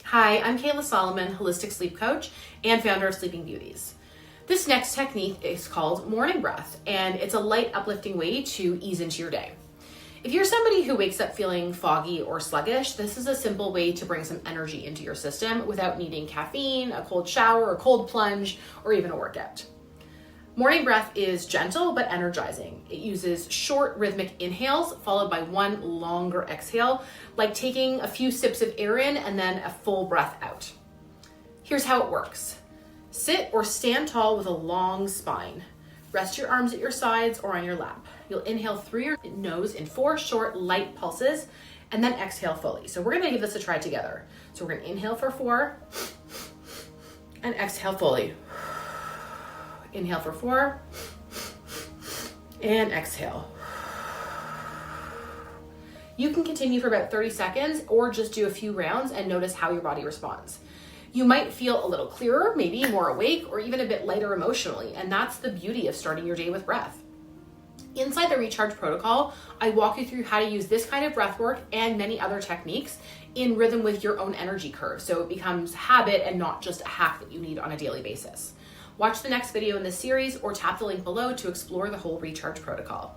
Hi, I'm Cayla Solomon, holistic sleep coach and founder of Sleeping Beauties. This next technique is called morning breath, and it's a light, uplifting way to ease into your day. If you're somebody who wakes up feeling foggy or sluggish, this is a simple way to bring some energy into your system without needing caffeine, a cold shower, a cold plunge, or even a workout. Morning breath is gentle but energizing. It uses short rhythmic inhales followed by one longer exhale, like taking a few sips of air in and then a full breath out. Here's how it works. Sit or stand tall with a long spine. Rest your arms at your sides or on your lap. You'll inhale through your nose in 4 short, light pulses, and then exhale fully. So we're gonna give this a try together. So we're gonna inhale for 4 and exhale fully. Inhale for 4 and exhale. You can continue for about 30 seconds or just do a few rounds and notice how your body responds. You might feel a little clearer, maybe more awake, or even a bit lighter emotionally, and that's the beauty of starting your day with breath. Inside the Recharge protocol, I walk you through how to use this kind of breath work and many other techniques in rhythm with your own energy curve, so it becomes habit and not just a hack that you need on a daily basis. Watch the next video in this series or tap the link below to explore the whole Recharge protocol.